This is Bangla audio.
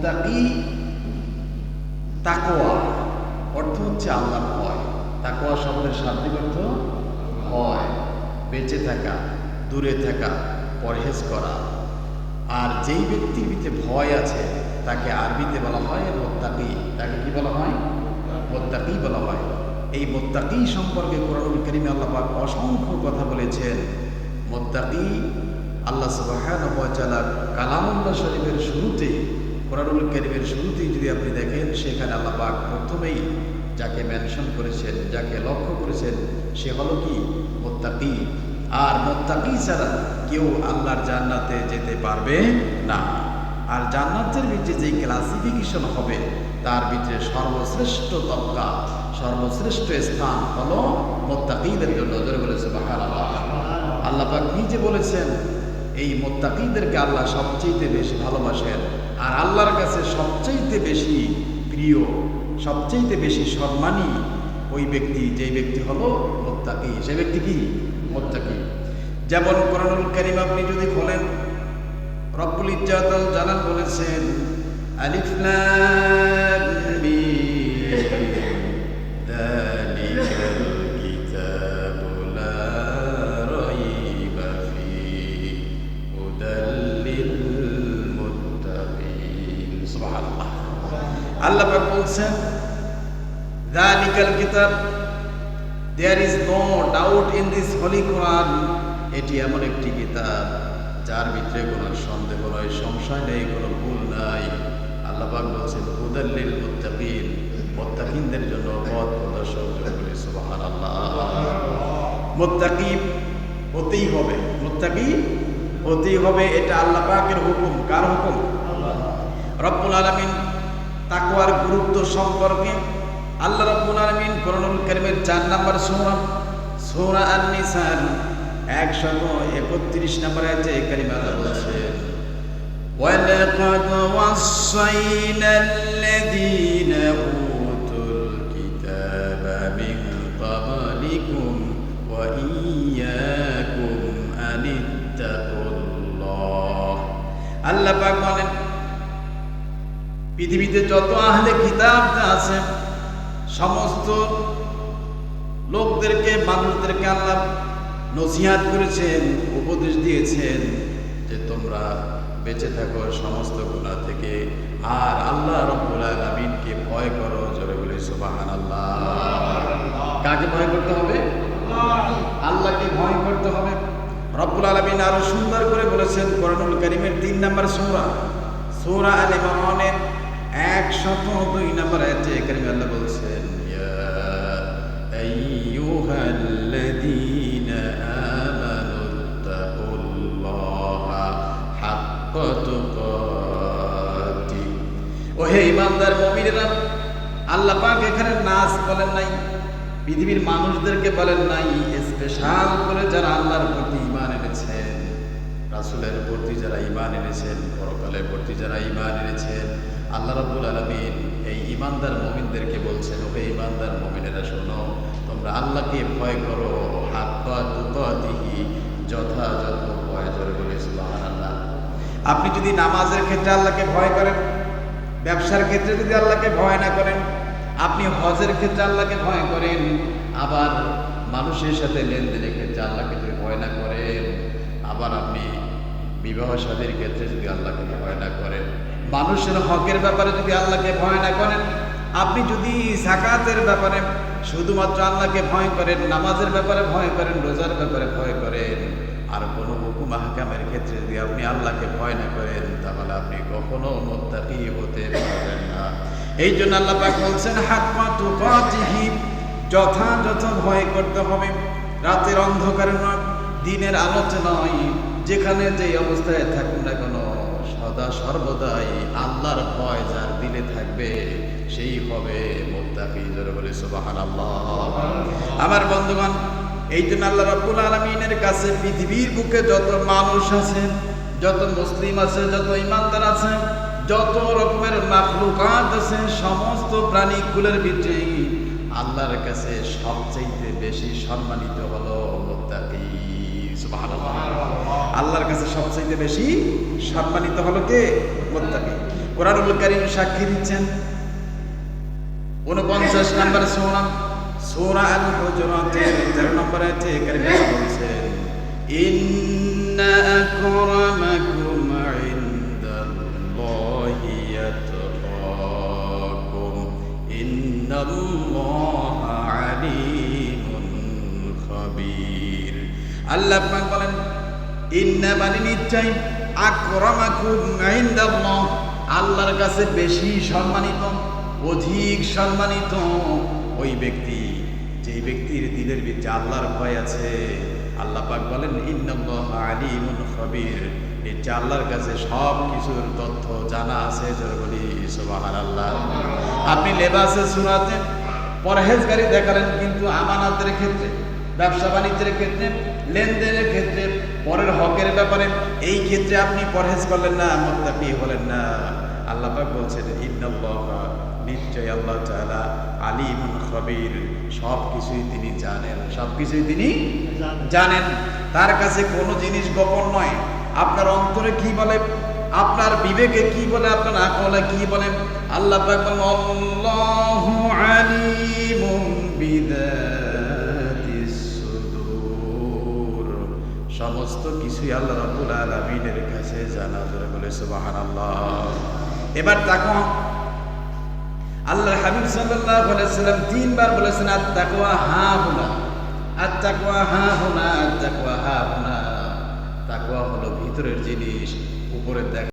মুত্তাকি তাকওয়া অর্থ হচ্ছে আল্লাহর ভয়। তাকওয়া শব্দের শাব্দিক অর্থ ভয়, বেঁচে থাকা, দূরে থাকা, পরহেজ করা। আর যেই ব্যক্তির ভিতরে ভয় আছে তাকে আরবিতে বলা হয় মুত্তাকি। তাকে কি বলা হয়? মুত্তাকি বলা হয়। এই মুত্তাকি সম্পর্কে কোরআনুল কারীমে আল্লাহ পাক অসংখ্য কথা বলেছেন। মুত্তাকি আল্লাহ সুবহানাহু ওয়া তাআলা কালামুল্লাহ শরীফের শুরুতে, কোরআনুল কারীমের শুরুতেই যদি আপনি দেখেন, সেখানে আল্লাহ পাক প্রথমেই যাকে মেনশন করেছেন, যাকে লক্ষ্য করেছেন, সে হলো কি? মুত্তাকি। আর মুত্তাকি ছাড়া কেউ আল্লাহর জান্নাতে যেতে পারবে না। আর জান্নাতের ভিতরে যেই ক্লাসিফিকেশন হবে, তার ভিতরে সর্বশ্রেষ্ঠ তবকা, সর্বশ্রেষ্ঠ স্থান হলো মুত্তাকিদের জন্য। জোরে বলে সুবহানাল্লাহ। আল্লাহ পাক নিজে বলেছেন এই মুত্তাকিদেরকে আল্লাহ সবচেয়ে বেশি ভালোবাসেন। আর আল্লাহর কাছে সবচেয়ে বেশি প্রিয়, সবচেয়ে বেশি সম্মানী ওই ব্যক্তি, যেই ব্যক্তি হলো মুত্তাকি। সে ব্যক্তি কি? মুত্তাকি। যেমন কোরআনুল কারীম আপনি যদি খোলেন, রব্বুল ইজ্জাত জালাল বলেছেন আলিফ লাম মিম যালিকাল কিতাবু লা রাইবা ফীহি হুদাল লিল মুত্তাকিন। সুবহানাল্লাহ। আল্লাহ পাক বলছেন যালিকাল কিতাব, there is no doubt in this holy Quran, এটি এমন একটি কিতাব যার ভিতরে কোনো সন্দেহ নয়, সংশয় নেই, কোনো ভুল নাই। আল্লাহ পাক বলছেন হুদাল লিল মুত্তাকিন, মুত্তাকিনদের জন্য পথ প্রদর্শক। বলে সুবহানাল্লাহ। মুত্তাকি হতেই হবে, মুত্তাকি হতেই হবে, এটা আল্লাহ পাকের হুকুম। কার হুকুম? রব্বুল আলামিন তাকওয়ার গুরুত্ব সম্পর্কে আল্লাহ রাব্বুল আলামিন কোরআনুল কারীমের 4 নম্বর সূরা, সূরা আন-নিসার 131 নম্বর আয়াতে কারিমা আল্লাহ বলেছেন ওয়ালাকাদ ওয়াসাইনাল্লাযীনা উতুল কিতাবা মিন ক্বাবলিকুম ওয়া ইয়্যাকুম আনিত্তাকুল্লাহ। আল্লাহ পাক বলেন পৃথিবীতে যত আহলে কিতাব আছে সমস্ত লোকদেরকে, মানুষদেরকে আল্লাহ নসিহত করেছেন, উপদেশ দিয়েছেন যে তোমরা বেঁচে থাকো সমস্ত গুনাহ থেকে, আর আল্লাহ রাব্বুল আলামিনকে ভয় করো। জোরে বলে সুবহানাল্লাহ। কাকে ভয় করতে হবে? আল্লাহকে ভয় করতে হবে। রব্বুল আলামিন আরো সুন্দর করে বলেছেন কোরআনুল কারীমের 3 নম্বর সূরা, সূরা আল ইমরানের 102 নম্বর আয়াতে কারিমা আল্লাহ বলছেন ইয়া আইয়ুহাল্লাযীনা আমানুত্তাকুল্লাহা হাক্কা তুকাতি। ও হে ঈমানদার মুমিনেরা, আল্লাহ পাক এখানে নাস বলেন নাই, পৃথিবীর মানুষদেরকে বলেন নাই, স্পেশাল করে যারা আল্লাহর প্রতি ঈমান এনেছেন, রাসূলের প্রতি যারা ঈমান এনেছেন, পরকালের প্রতি যারা ঈমান এনেছেন, আল্লাহ রাব্বুল আলামিন এই ঈমানদার মুমিনদেরকে বলছেন ও হে ঈমানদার মুমিনেরা শোনো, তোমরা আল্লাহকে ভয় করো হাক্কা তুকাতিহি, যথাযথ ভয়। জোরে বলে সুবহানাল্লাহ। আপনি যদি নামাজের ক্ষেত্রে আল্লাহকে ভয় করেন, ব্যবসার ক্ষেত্রে যদি আল্লাহকে ভয় না করেন, আপনি হজের ক্ষেত্রে আল্লাহকে ভয় করেন, আবার মানুষের সাথে লেনদেনের ক্ষেত্রে আল্লাহকে যদি ভয় না করেন, আবার আপনি বিবাহ শাদীর ক্ষেত্রে যদি আল্লাহকে ভয় না করেন, মানুষের হকের ব্যাপারে যদি আল্লাহকে ভয় না করেন, আপনি যদি যাকাতের ব্যাপারে শুধুমাত্র আল্লাহকে ভয় করেন, নামাজের ব্যাপারে ভয় করেন, রোজার ব্যাপারে ভয় করেন, আর কোনো হুকুম আহকামের ক্ষেত্রে যদি আপনি আল্লাহকে ভয় না করেন, তাহলে আপনি কখনো মুত্তাকি হতে পারবেন না। এই জন্য আল্লাহ পাক বলছেন হাক্কা তুকাতিহি, যথাযথ ভয় করতে হবে। রাতের অন্ধকারে নয়, দিনের আলোতে নয়, যেখানে যে অবস্থায় থাকুন না কেন, সদা সর্বদাই আল্লাহর ভয় যার দিলে থাকবে সেই হবে মুত্তাকি। জোরে বলে সুবহানাল্লাহ। আমার বন্ধুগণ, এই জন্য আল্লাহ রাব্বুল আলামিনের কাছে পৃথিবীর বুকে যত মানুষ আছে, যত মুসলিম আছে, যত ঈমানদার আছে, যত রকমের মাখলুকাত আছে, সমস্ত প্রাণীকুলের ভিতরে আল্লাহর কাছে সবচেয়ে বেশি সম্মানিত হলো মুত্তাকি। সুবহানাল্লাহ। আল্লাহর কাছে সবচেয়ে বেশি সম্মানিত হলো কে? মুত্তাকি। কোরআনুল কারীম সাক্ষী দিচ্ছেন 49 নম্বর সূরা সূরা আল হুজুরাতের 13 নম্বর আয়াতে কারিমা বলছেন ইন্না আকরামাকুম ইনদাল্লাহি ইয়াতকাকুম ইন্নাল্লাহা আলিমুন খাবীর। আল্লাহ পাক বলেন ইন্না মানে নিশ্চয় আকরামাকুম ইনদাল্লাহ আল্লাহর কাছে বেশি সম্মানিত অধিক সম্মানিত ওই ব্যক্তি যে ব্যক্তির দিলের ভিতরে আল্লাহর ভয় আছে। আল্লাহ পাক বলেন ইন্নাল্লাহা আলিমুন খাবীর এই যে আল্লাহর কাছে সব কিছুর তথ্য জানা আছে। যারা বলি সুবহানাল্লাহ। আপনি লেবাসে সূরাতে পরহেজগারি দেখালেন, কিন্তু আমানতের ক্ষেত্রে, ব্যবসা বাণিজ্যের ক্ষেত্রে, লেনদেনের ক্ষেত্রে, পরের হকের ব্যাপারে এই ক্ষেত্রে আপনি পরহেজ করলেন না, মুত্তাকি হলেন না। আল্লাহ পাক বলছেন ইন্নাল্লাহা নিশ্চয় আল্লাহ তাআলা আলিমুন খাবীর সব কিছুই তিনি জানেন, সব কিছুই তিনি জানেন। তার কাছে কোনো জিনিস গোপন নয়। আপনার অন্তরে কি বলে, আপনার বিবেকে কি বলে, আপনার আকলে কি বলে, আল্লাহ পাক বলেন আল্লাহু আলিমুম বিযাতিস সুদূর সমস্ত কিছুই আল্লাহ রাব্বুল আলামিনের কাছে জানা। যারা বলে সুবহানাল্লাহ। এবার তাকওয়া আল্লাহর হাবিব সাল্লাল্লাহু আলাইহি ওয়াসাল্লাম তিনবার বলেছেন আত-তাকওয়া হাহুনা, আত-তাকওয়া হাহুনা, আত-তাকওয়া হাহুনা। তাকওয়া হলো ভিতরের জিনিস, উপরে দেখা